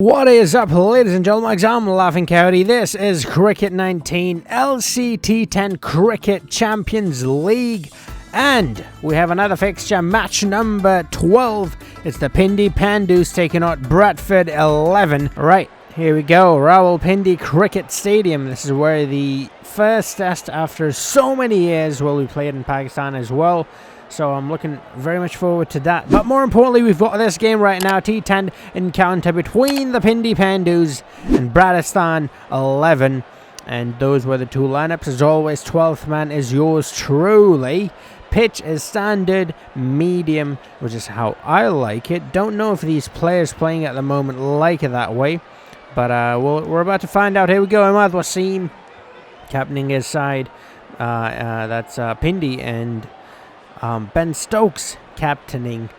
What is up, ladies and gentlemen? I'm Laughing Coyote. This is Cricket 19 LC T10 Cricket Champions League. And we have another fixture, match number 12. It's the Pindi Paindus taking out Bradford 11. Right, here we go. Rawalpindi Cricket Stadium. This is where the first test after so many years will be played in Pakistan as well. So I'm looking very much forward to that. But more importantly, we've got this game right now. T10 encounter between the Pindi Paindus and Bradford 11. And those were the two lineups. As always, 12th man is yours truly. Pitch is standard medium, which is how I like it. Don't know if these players playing at the moment like it that way. But we're about to find out. Here we go. Imad Wasim captaining his side. That's Pindy and Ben Stokes captaining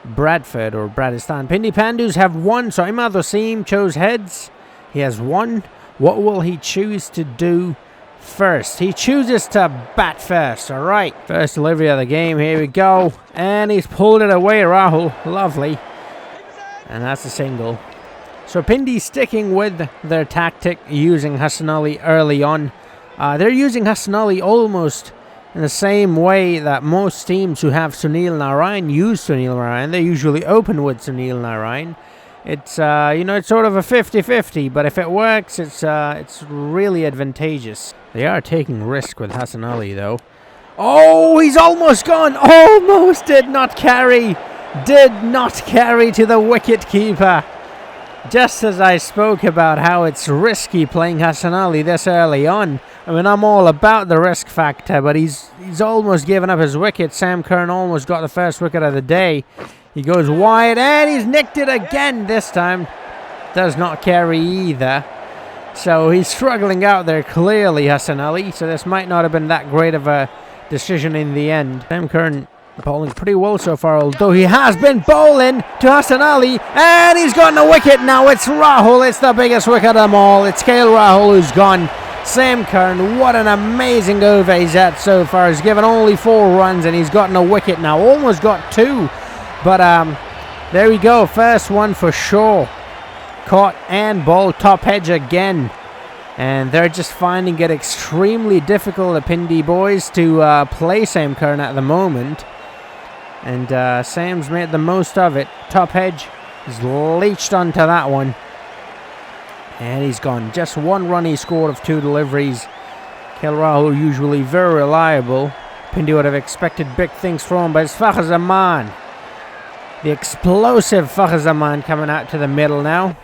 Bradford or Bradford. Pindi Paindus have won. So Imad Wasim chose heads. He has won. What will he choose to do first? He chooses to bat first. All right. First delivery of the game. Here we go. And he's pulled it away, Rahul. Lovely. And that's a single. So Pindy sticking with their tactic using Hassan Ali early on. They're using Hassan Ali almost in the same way that most teams who have Sunil Narine use Sunil Narine. They usually open with Sunil Narine. It's it's sort of a 50-50, but if it works, it's really advantageous. They are taking risk with Hassan Ali though. Oh, he's almost gone. Almost did not carry. Did not carry to the wicket keeper. Just as I spoke about how it's risky playing Hassan Ali this early on. I mean, I'm all about the risk factor, but he's almost given up his wicket. Sam Curran almost got the first wicket of the day. He goes wide, and he's nicked it again this time. Does not carry either. So he's struggling out there clearly, Hassan Ali. So this might not have been that great of a decision in the end. Sam Curran bowling pretty well so far, although he has been bowling to Hassan Ali, and he's gotten a wicket now. It's Rahul. It's the biggest wicket of them all. It's KL Rahul who's gone. Sam Curran, what an amazing over he's had so far. He's given only 4 runs and he's gotten a wicket now. Almost got 2. But there we go. First one for sure. Caught and bowled top edge again. And they're just finding it extremely difficult, the Pindy boys, to play Sam Curran at the moment. And Sam's made the most of it. Top edge. He's leached onto that one. And he's gone. Just 1 run he scored of 2 deliveries. KL Rahul usually very reliable. Pindy would have expected big things from him, but it's Fakhar Zaman. The explosive Fakhar Zaman coming out to the middle now.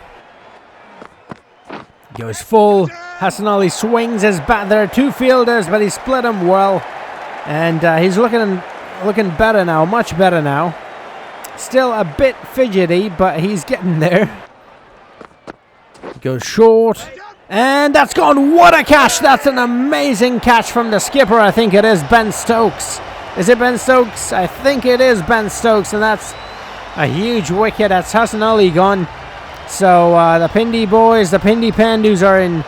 Goes full. Hassan Ali swings his bat. There are 2 fielders, but he split them well. And he's looking better now. Much better now. Still a bit fidgety, but he's getting there. Goes short, and that's gone. What a catch! That's an amazing catch from the skipper. I think it is Ben Stokes. Is it Ben Stokes? I think it is Ben Stokes, and that's a huge wicket. That's Hassan Ali gone. So the Pindy boys, the Pindi Paindus, are in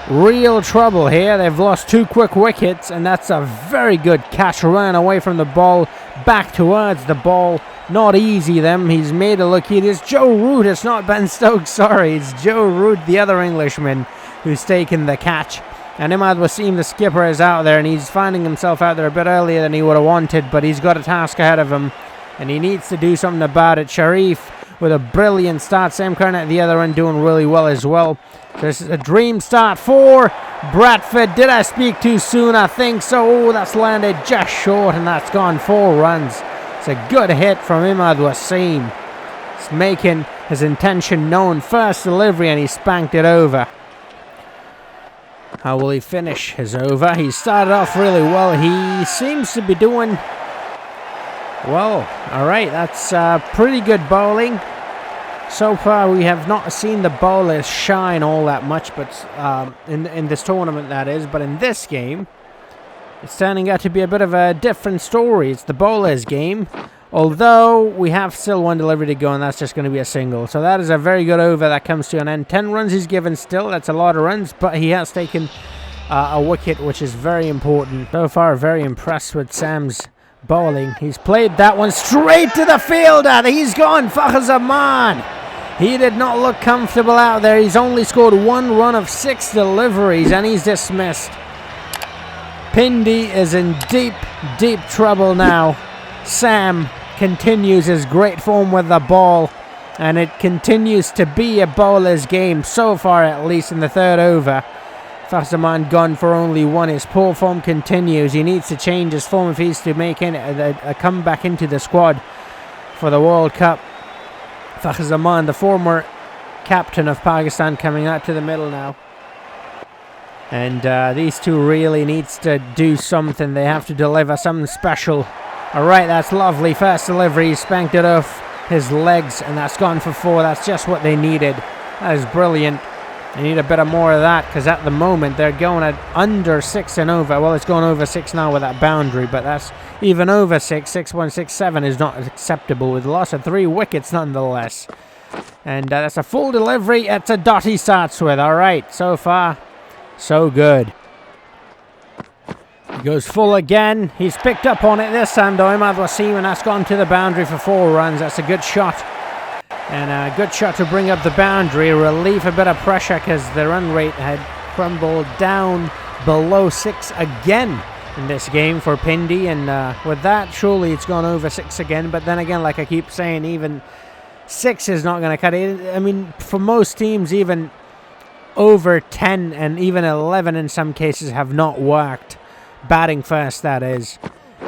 real trouble here. They've lost 2 quick wickets, and that's a very good catch. Ran away from the ball, back towards the ball. Not easy, them. He's made it look easy. It's Joe Root. It's not Ben Stokes. Sorry. It's Joe Root, the other Englishman, who's taken the catch. And Imad Wasim, the skipper, is out there, and he's finding himself out there a bit earlier than he would have wanted, but he's got a task ahead of him, and he needs to do something about it. Sharif with a brilliant start. Sam Curran at the other end doing really well as well. So this is a dream start for Bradford. Did I speak too soon? I think so. Oh, that's landed just short, and that's gone 4 runs. It's a good hit from Imad Wasim. He's making his intention known. First delivery, and he spanked it over. How will he finish his over? He started off really well. He seems to be doing well. All right, that's pretty good bowling. So far, we have not seen the bowlers shine all that much, but in this tournament, that is. But in this game, it's turning out to be a bit of a different story. It's the bowlers' game. Although we have still 1 delivery to go, and that's just going to be a single. So that is a very good over that comes to an end. 10 runs he's given still. That's a lot of runs, but he has taken a wicket, which is very important. So far, very impressed with Sam's bowling. He's played that one straight to the fielder. He's gone. Fakhar Zaman. He did not look comfortable out there. He's only scored 1 run of 6 deliveries and he's dismissed. Pindy is in deep, deep trouble now. Sam continues his great form with the ball, and it continues to be a bowler's game so far, at least in the 3rd over. Fasaman gone for only 1. His poor form continues. He needs to change his form if he's to make a comeback into the squad for the World Cup. Fakhar, the former captain of Pakistan, coming out to the middle now. And these two really needs to do something. They have to deliver something special. Alright, that's lovely. First delivery, he spanked it off his legs, and that's gone for 4. That's just what they needed. That is brilliant. They need a bit of more of that, because at the moment they're going at under 6 and over. Well, it's going over 6 now with that boundary, but that's even over 6. 6-1-6-7 is not acceptable with the loss of 3 wickets nonetheless. And that's a full delivery. It's a dot he starts with. Alright, so far, so good. He goes full again. He's picked up on it this time, though. Imad Wasim, and that's gone to the boundary for 4 runs. That's a good shot. And a good shot to bring up the boundary. Relieve a bit of pressure because the run rate had crumbled down below 6 again in this game for Pindy. And with that, surely it's gone over 6 again. But then again, like I keep saying, even 6 is not going to cut it. I mean, for most teams, even over 10 and even 11 in some cases have not worked. Batting first, that is.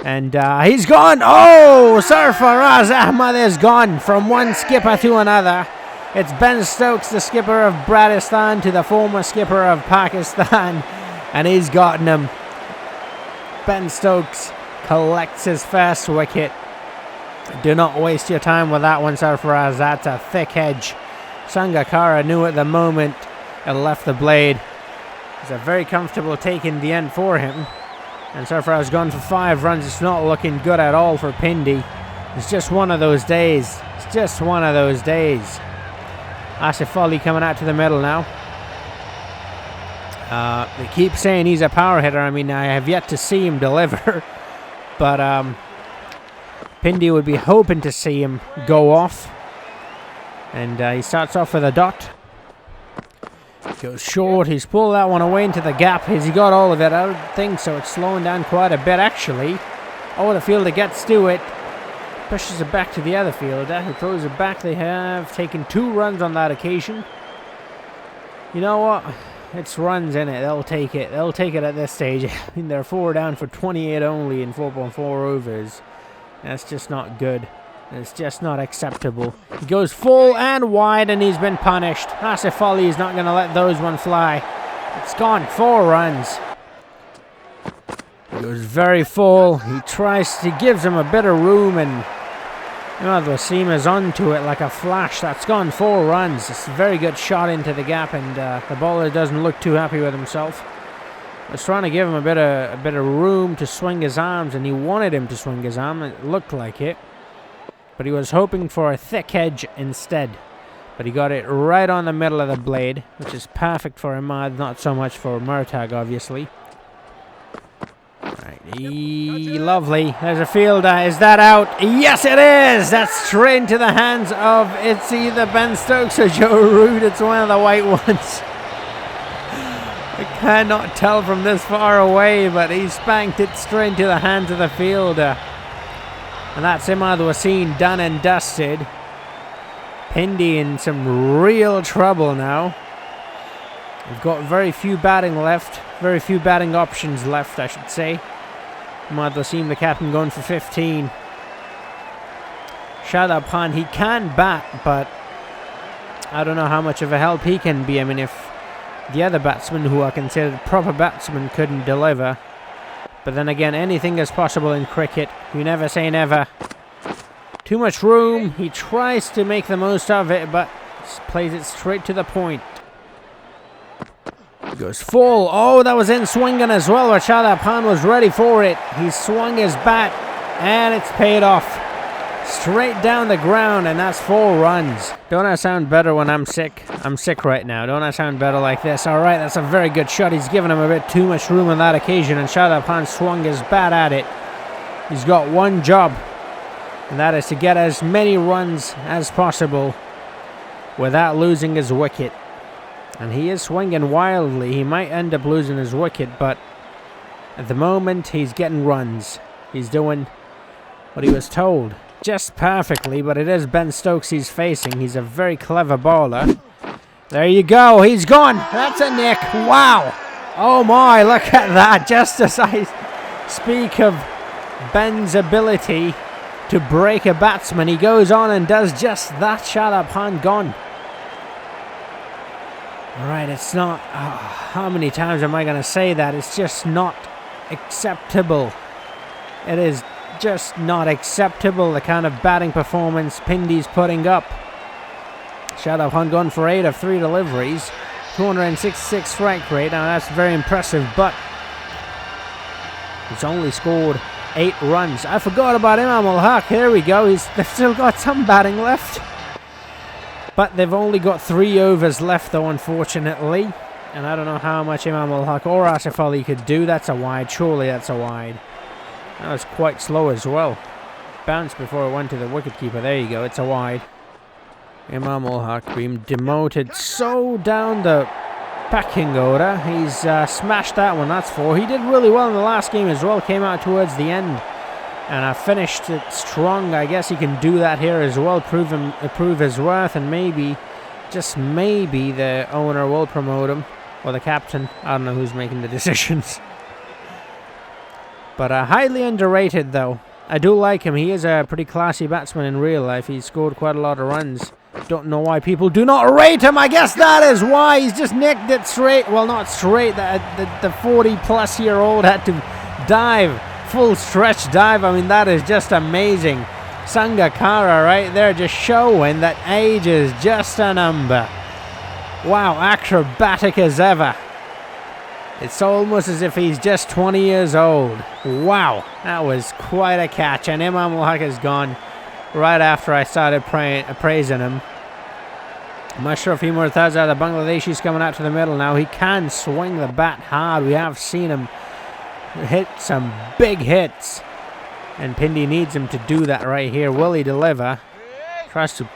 And he's gone. Oh, Sarfaraz Ahmad is gone from one skipper to another. It's Ben Stokes, the skipper of Bradford, to the former skipper of Pakistan. And he's gotten him. Ben Stokes collects his first wicket. Do not waste your time with that one, Sarfaraz. That's a thick edge. Sangakkara knew at the moment it left the blade. It's a very comfortable take in the end for him. And Sarfaraz has gone for 5 runs. It's not looking good at all for Pindy. It's just one of those days. It's just one of those days. Asif Ali coming out to the middle now. They keep saying he's a power hitter. I mean, I have yet to see him deliver. But Pindy would be hoping to see him go off. And he starts off with a dot. Goes short. He's pulled that one away into the gap. Has he got all of it? I don't think so. It's slowing down quite a bit, actually. Oh, the fielder gets to it. Pushes it back to the other fielder, who throws it back. They have taken 2 runs on that occasion. You know what? It's runs, in it. They'll take it. They'll take it at this stage. I mean, they're 4 down for 28 only in 4.4 overs. That's just not good. It's just not acceptable. He goes full and wide, and he's been punished. Asif Ali is not going to let those one fly. It's gone. 4 runs. He goes very full. He gives him a bit of room, and Wasim is onto it like a flash. That's gone. 4 runs. It's a very good shot into the gap, and the bowler doesn't look too happy with himself. Was trying to give him a bit of room to swing his arms, and he wanted him to swing his arm. It looked like it. But he was hoping for a thick edge instead. But he got it right on the middle of the blade, which is perfect for Imad, not so much for Murtag, obviously. Right, lovely. There's a fielder. Is that out? Yes, it is! That's straight into the hands of, it's either Ben Stokes or Joe Root. It's one of the white ones. I cannot tell from this far away, but he spanked it straight into the hands of the fielder. And that's Imad Wasim done and dusted. Pindy in some real trouble now. We've got very few batting left. Very few batting options left, I should say. Imad Wasim, the captain, going for 15. Shadab Khan, he can bat, but I don't know how much of a help he can be. I mean, if the other batsmen who are considered proper batsmen couldn't deliver. But then again, anything is possible in cricket. You never say never. Too much room. He tries to make the most of it, but plays it straight to the point. He goes full. Oh, that was in swinging as well. Rashad Khan was ready for it. He swung his bat, and it's paid off. Straight down the ground, and that's 4 runs. Don't I sound better when I'm sick? I'm sick right now. Don't I sound better like this? All right, that's a very good shot. He's given him a bit too much room on that occasion, and Shadab Khan swung his bat at it. He's got one job, and that is to get as many runs as possible without losing his wicket. And he is swinging wildly. He might end up losing his wicket, but at the moment he's getting runs. He's doing what he was told just perfectly, but it is Ben Stokes he's facing. He's a very clever bowler. There you go. He's gone. That's a nick. Wow. Oh my, look at that. Just as I speak of Ben's ability to break a batsman, he goes on and does just that. Shut up, Han, gone. Alright, it's not... how many times am I going to say that? It's just not acceptable. It is just not acceptable, the kind of batting performance Pindy's putting up. Shut up, Han, gone for 8 of 3 deliveries. 266 strike rate. Now that's very impressive, but he's only scored 8 runs. I forgot about Imam ul Haq. Here we go. They've still got some batting left. But they've only got 3 overs left, though, unfortunately. And I don't know how much Imam ul Haq or Asif Ali could do. That's a wide. Surely that's a wide. That was quite slow as well. Bounced before it went to the wicketkeeper. There you go. It's a wide. Imam ul Haq being demoted so down the pecking order. He's smashed that one. That's 4. He did really well in the last game as well. Came out towards the end. And I finished it strong. I guess he can do that here as well. Prove his worth, and maybe, just maybe, the owner will promote him, or the captain. I don't know who's making the decisions. But highly underrated, though. I do like him. He is a pretty classy batsman in real life. He's scored quite a lot of runs. Don't know why people do not rate him. I guess that is why. He's just nicked it straight. Well, not straight. The 40-plus-year-old had to dive. Full stretch dive. I mean, that is just amazing. Sangakkara right there just showing that age is just a number. Wow, acrobatic as ever. It's almost as if he's just 20 years old. Wow, that was quite a catch. And Imam ul Haq is gone right after I started praising him. Mashraf Murtaza, the Bangladeshi's coming out to the middle now. He can swing the bat hard. We have seen him hit some big hits, and Pindy needs him to do that right here. Will he deliver? Tries to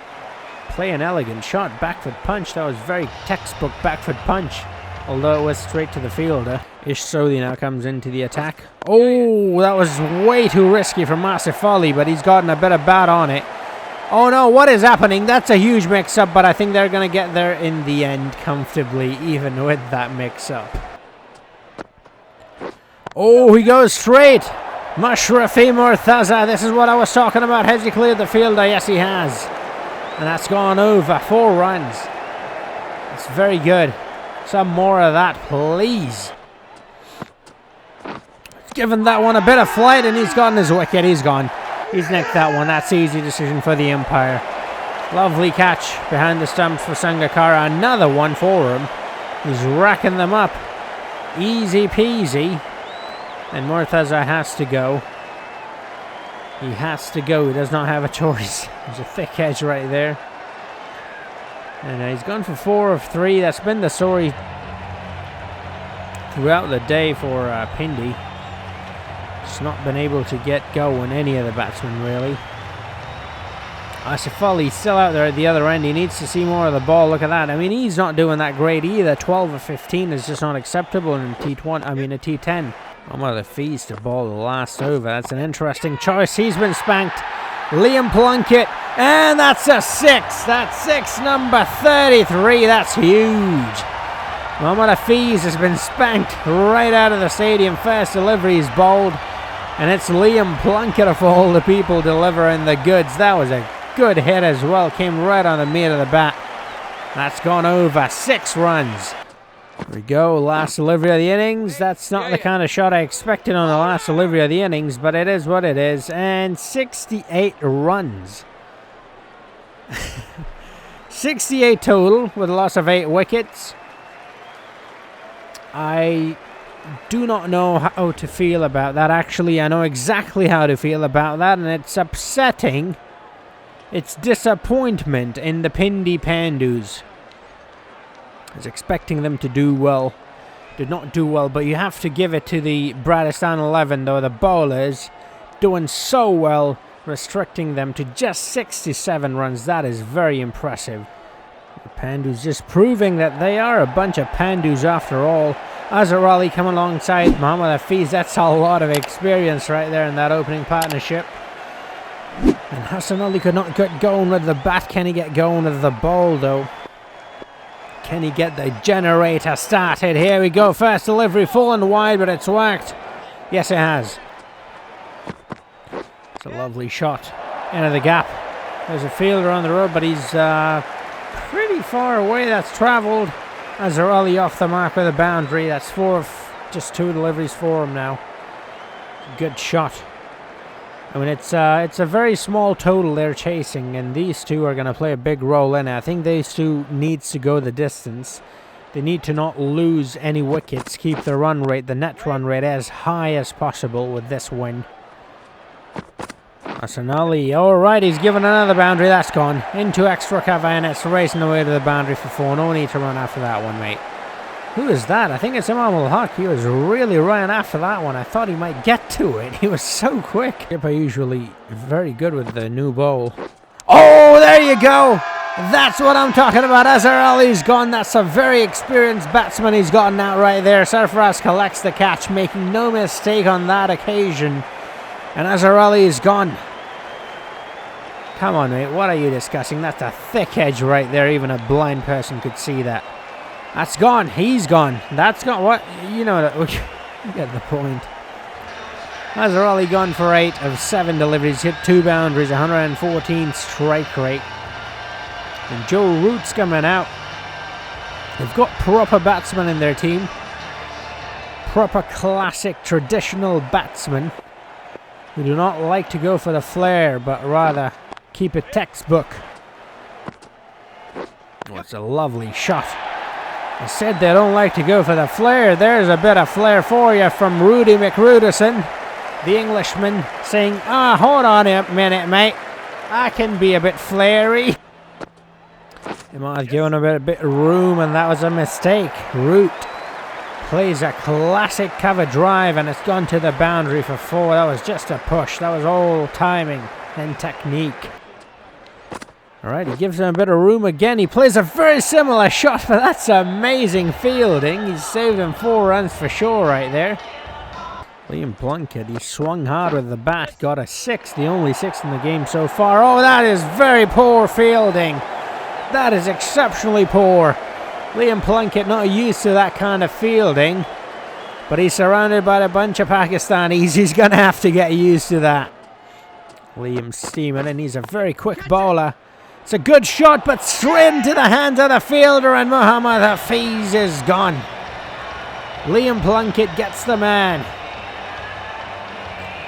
play an elegant shot, backfoot punch. That was very textbook backfoot punch, although it was straight to the fielder. Ish Sodhi now comes into the attack. Oh, that was way too risky from Asif Ali, but he's gotten a bit of bat on it. Oh no, what is happening? That's a huge mix-up, but I think they're going to get there in the end comfortably, even with that mix-up. Oh, he goes straight. Mashrafi Murtaza. This is what I was talking about. Has he cleared the fielder? Yes, he has. And that's gone over. 4 runs. It's very good. Some more of that, please. Given that one a bit of flight, and he's gotten his wicket. He's gone. He's nicked that one. That's easy decision for the umpire. Lovely catch behind the stumps for Sangakkara. Another one for him. He's racking them up. Easy peasy. And Murtaza has to go. He has to go. He does not have a choice. There's a thick edge right there. And he's gone for 4 of 3. That's been the story throughout the day for Pindy. Just not been able to get going, any of the batsmen, really. Asif Ali's still out there at the other end. He needs to see more of the ball. Look at that. I mean, he's not doing that great either. 12 of 15 is just not acceptable in a T20. I mean, a T10. Omar Hafiz to bowl the last over. That's an interesting choice. He's been spanked. Liam Plunkett. And that's a 6. That's 6, number 33. That's huge. Mohammad Hafiz has been spanked right out of the stadium. First delivery is bowled. And it's Liam Plunkett of all the people delivering the goods. That was a good hit as well. Came right on the meat of the bat. That's gone over. 6 runs. There we go. Last delivery of the innings. That's not the kind of shot I expected on the last delivery of the innings, but it is what it is. And 68 runs. 68 total with a loss of 8 wickets. I do not know how to feel about that. Actually, I know exactly how to feel about that, and it's upsetting. It's disappointment in the Pindi Paindus. I was expecting them to do well. Did not do well, but you have to give it to the Bradford 11, though. The bowlers doing so well, restricting them to just 67 runs. That is very impressive. Paindus just proving that they are a bunch of Paindus after all. Azarali come alongside Mohammad Hafiz. That's a lot of experience right there in that opening partnership. And Hassan Ali could not get going with the bat. Can he get going with the ball though? Can he get the generator started? Here we go. First delivery, full and wide, but it's worked. Yes, it has. It's a lovely shot into the gap. There's a fielder on the road, but he's pretty far away. That's travelled. Azarali off the mark with a boundary. That's just 2 deliveries for him now. Good shot. I mean, it's a very small total they're chasing, and these two are going to play a big role in it. I think these two needs to go the distance. They need to not lose any wickets, keep the run rate, the net run rate, as high as possible with this win. Hassan Ali, alright, he's given another boundary. That's gone into extra cover, and it's racing away to the boundary for 4. No need to run after that one, mate. Who is that? I think it's Imam Ul-Haq. He was really running after that one. I thought he might get to it. He was so quick. Skipper usually very good with the new ball. Oh, there you go. That's what I'm talking about. Azhar Ali's gone. That's a very experienced batsman he's gotten out right there. Sarfaraz collects the catch, making no mistake on that occasion. And Azhar Ali is gone. Come on, mate. What are you discussing? That's a thick edge right there. Even a blind person could see that. That's gone. He's gone. That's gone. What? You know that. You get the point. Azhar Ali gone for 8 of 7 deliveries. Hit 2 boundaries. 114 strike rate. And Joe Root's coming out. They've got proper batsmen in their team. Proper classic traditional batsmen. Who do not like to go for the flare, but rather keep it textbook. Oh, it's a lovely shot. I said they don't like to go for the flare. There's a bit of flare for you from Rudy McRudison, the Englishman, saying, hold on a minute, mate. I can be a bit flary. He might have given a bit of room, and that was a mistake. Root plays a classic cover drive, and it's gone to the boundary for 4. That was just a push. That was all timing and technique. Alright, he gives him a bit of room again. He plays a very similar shot, but that's amazing fielding. He's saved him 4 runs for sure right there. Liam Plunkett, he swung hard with the bat, got a 6, the only 6 in the game so far. Oh, that is very poor fielding. That is exceptionally poor. Liam Plunkett not used to that kind of fielding, but he's surrounded by a bunch of Pakistanis. He's going to have to get used to that. Liam steaming, and he's a very quick bowler. It's a good shot, but straight into the hands of the fielder, and Mohammad Hafiz is gone. Liam Plunkett gets the man.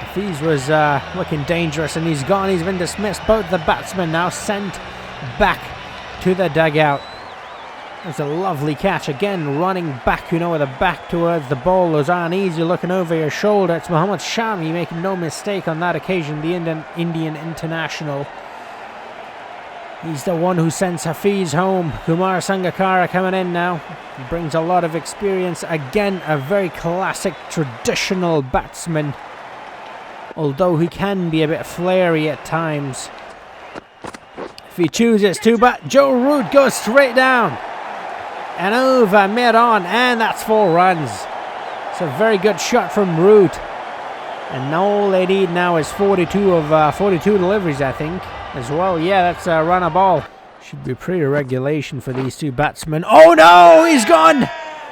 Hafiz was looking dangerous, and he's gone. He's been dismissed. Both the batsmen now sent back to the dugout. That's a lovely catch. Again, running back, with the back towards the ball. Those aren't easy, looking over your shoulder. It's Mohammad Shami making no mistake on that occasion, the Indian international. He's the one who sends Hafiz home. Kumar Sangakkara coming in now. He brings a lot of experience. Again, a very classic, traditional batsman. Although he can be a bit flary at times. If he chooses to, but Joe Root goes straight down. And over mid-on, and that's 4 runs. It's a very good shot from Root. And all they need now is 42 of 42 deliveries, I think, as well. Yeah, that's a run a ball. Should be pretty regulation for these two batsmen. Oh no, he's gone!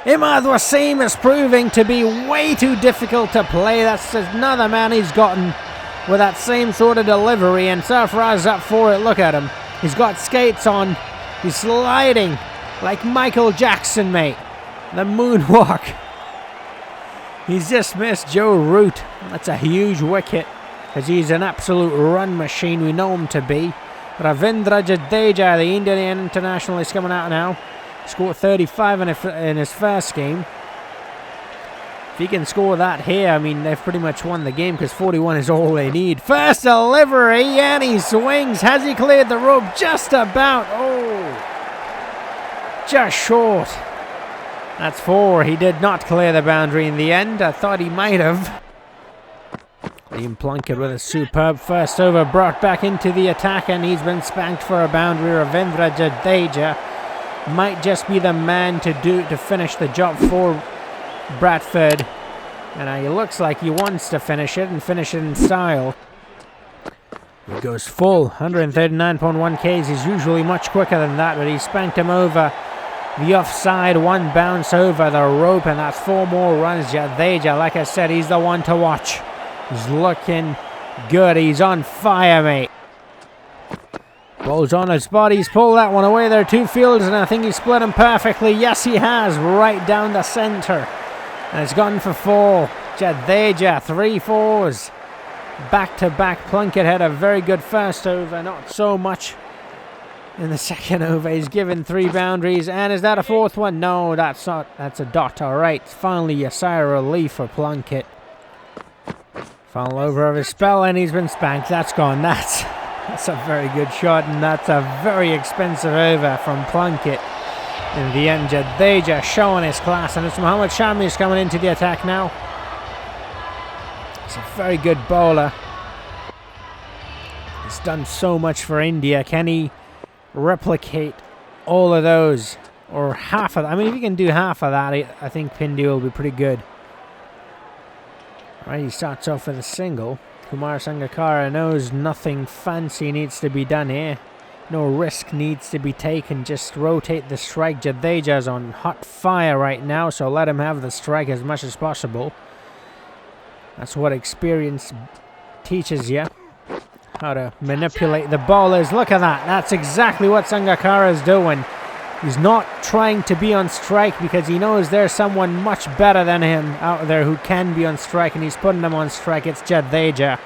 Imad Wasim is proving to be way too difficult to play. That's another man he's gotten with that same sort of delivery, and Sarfaraz up for it. Look at him. He's got skates on. He's sliding like Michael Jackson, mate. The moonwalk. He's just missed Joe Root. That's a huge wicket, because he's an absolute run machine. We know him to be. Ravindra Jadeja, the Indian international, is coming out now. Scored 35 in his first game. If he can score that here, I mean, they've pretty much won the game, because 41 is all they need. First delivery, and he swings. Has he cleared the rope? Just about. Oh, just short. That's 4. He did not clear the boundary in the end. I thought he might have. Liam Plunkett with a superb first over, brought back into the attack, and he's been spanked for a boundary. Ravindra Jadeja might just be the man to finish the job for Bradford. And he looks like he wants to finish it and finish it in style. He goes full, 139.1 Ks. He's usually much quicker than that, but he spanked him over the offside, one bounce over the rope, and that's 4 more runs. Jadeja, like I said, he's the one to watch. He's looking good. He's on fire, mate. Ball's on his body. He's pulled that one away. There are 2 fields, and I think he split him perfectly. Yes, he has, right down the center. And it's gone for 4. Jadeja, 3 4s. Back-to-back. Plunkett had a very good first over, not so much in the second over. He's given 3 boundaries. And is that a 4th one? No, that's not. That's a dot. All right. Finally, a sigh of relief for Plunkett. Final over of his spell, and he's been spanked. That's gone. That's a very good shot, and that's a very expensive over from Plunkett. In the end, Jadeja showing his class, and it's Mohammad Shami is coming into the attack now. He's a very good bowler. He's done so much for India. Can he replicate all of those, or half of that? I mean, if he can do half of that, I think Pindy will be pretty good. All right, he starts off with a single. Kumar Sangakkara knows nothing fancy needs to be done here. No risk needs to be taken. Just rotate the strike. Jadeja's on hot fire right now, so let him have the strike as much as possible. That's what experience teaches you. How to manipulate the bowlers. Look at that. That's exactly what Sangakkara is doing. He's not trying to be on strike because he knows there's someone much better than him out there who can be on strike, and he's putting them on strike. It's Jadeja.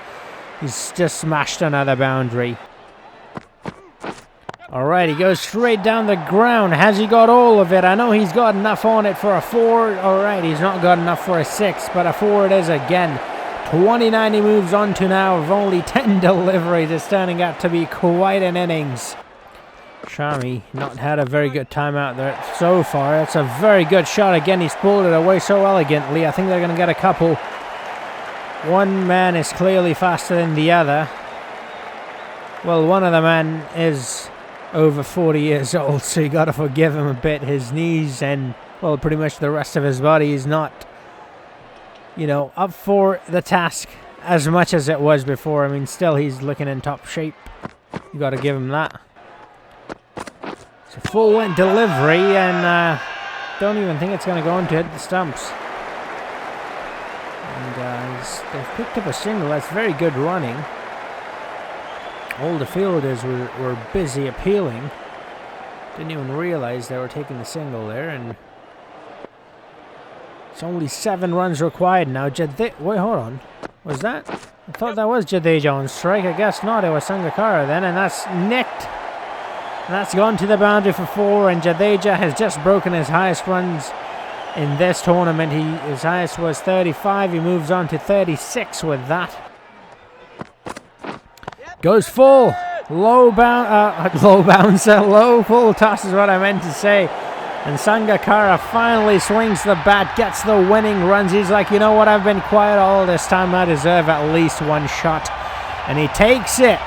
He's just smashed another boundary. Alright, he goes straight down the ground. Has he got all of it? I know he's got enough on it for a 4. Alright, he's not got enough for a 6, but a 4 it is again. 29 he moves on to now of only 10 deliveries. It's turning out to be quite an innings. Shami not had a very good time out there so far. It's a very good shot. Again, he's pulled it away so elegantly. I think they're going to get a couple. One man is clearly faster than the other. Well, one of the men is over 40 years old, so you got to forgive him a bit. His knees and, well, pretty much the rest of his body is not, you know, up for the task as much as it was before. I mean, still, he's looking in top shape. You got to give him that. It's a full went delivery, and don't even think it's going to go on to hit the stumps. And they've picked up a single. That's very good running. All the fielders were busy appealing. Didn't even realize they were taking the single there, and it's only 7 runs required now. Wait, hold on. Was that? I thought that was Jadeja on strike. I guess not. It was Sangakkara then, and that's nicked. And that's gone to the boundary for 4, and Jadeja has just broken his highest runs in this tournament. His highest was 35. He moves on to 36 with that. Goes full. Low bouncer. Low full toss is what I meant to say. And Sangakkara finally swings the bat, gets the winning runs. He's like, you know what, I've been quiet all this time. I deserve at least one shot. And he takes it.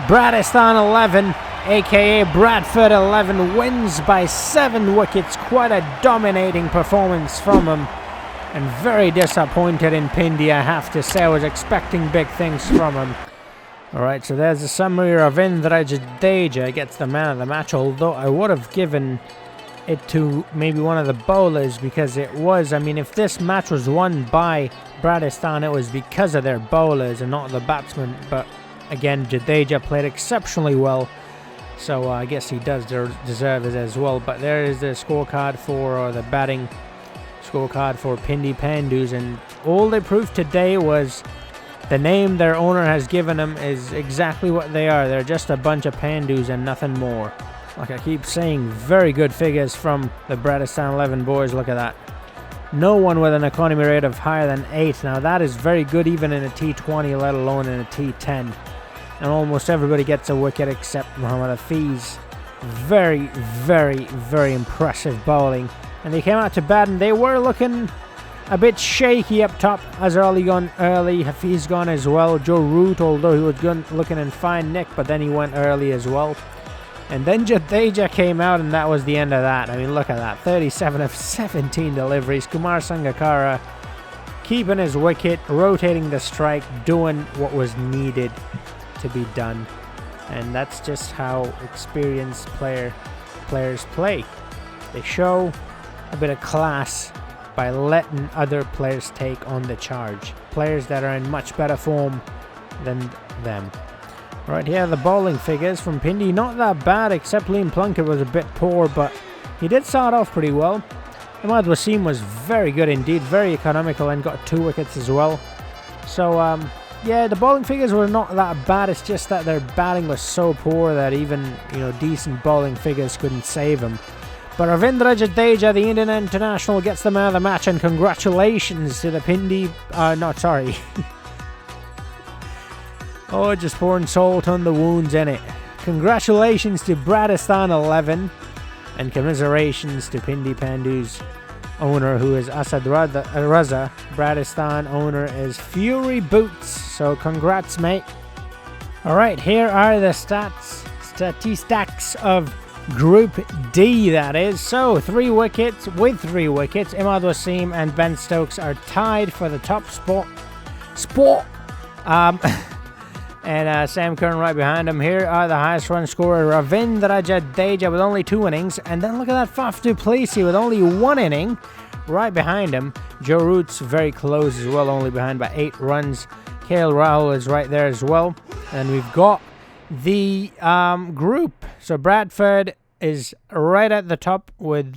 Bradistan 11, aka Bradford 11, wins by 7 wickets. Quite a dominating performance from him. And very disappointed in Pindy, I have to say. I was expecting big things from him. Alright, so there's a summary of Indra Jadeja gets the man of the match, although I would have given it to maybe one of the bowlers because it was, I mean, if this match was won by Bradistan, it was because of their bowlers and not the batsmen. But again, Jadeja played exceptionally well, so I guess he does deserve it as well. But there is the scorecard for, or the batting scorecard for Pindi Paindus, and all they proved today was the name their owner has given them is exactly what they are. They're just a bunch of Paindus and nothing more. Like I keep saying, very good figures from the Bradistan 11 boys. Look at that. No one with an economy rate of higher than 8. Now that is very good even in a T20, let alone in a T10. And almost everybody gets a wicket except Muhammad Hafiz. Very, very, very impressive bowling. And they came out to bat and they were looking a bit shaky up top as early gone early. Hafiz gone as well. Joe Root, although he was looking in fine nick, but then he went early as well. And then Jadeja came out, and that was the end of that. I mean, look at that. 37 of 17 deliveries. Kumar Sangakkara keeping his wicket, rotating the strike, doing what was needed to be done. And that's just how experienced players play. They show a bit of class by letting other players take on the charge. Players that are in much better form than them. Right here, the bowling figures from Pindy. Not that bad, except Liam Plunkett was a bit poor, but he did start off pretty well. Imad Wasim was very good indeed, very economical, and got 2 wickets as well. So, yeah, the bowling figures were not that bad. It's just that their batting was so poor that even, decent bowling figures couldn't save them. But Ravindra Jadeja, the Indian international, gets the man of the match, and congratulations to the Pindi... Oh, just pouring salt on the wounds, innit? Congratulations to Bradford 11, and commiserations to Pindi Paindus owner, who is Asad Raza. Bradford owner is Fury Boots. So congrats, mate. Alright, here are the statistics of Group D, that is. So, 3 wickets. With 3 wickets, Imad Wasim and Ben Stokes are tied for the top spot. And Sam Curran right behind him. Here are the highest run scorer, Ravindra Jadeja, with only 2 innings. And then look at that, Faf du Plessis with only 1 inning right behind him. Joe Root's very close as well, only behind by 8 runs. KL Rahul is right there as well. And we've got the group. So Bradford is right at the top with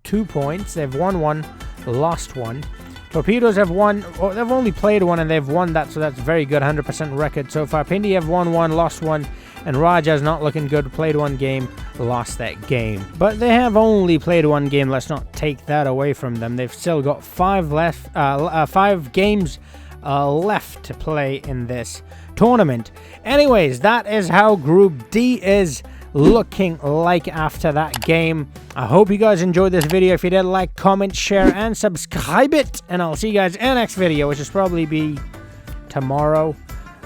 2 points. They've won 1, lost 1. Torpedoes have won, they've only played 1 and they've won that, so that's very good, 100% record so far. Pindy have won 1, lost 1, and Raja's not looking good, played 1 game, lost that game. But they have only played 1 game, let's not take that away from them. They've still got 5 games left to play in this tournament. Anyways, that is how Group D is looking like after that game. I hope you guys enjoyed this video. If you did, like, comment, share, and subscribe it. And I'll see you guys in the next video, which will probably be tomorrow,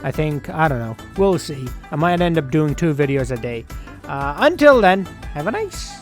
I think. I don't know. We'll see. I might end up doing 2 videos a day. Until then, have a nice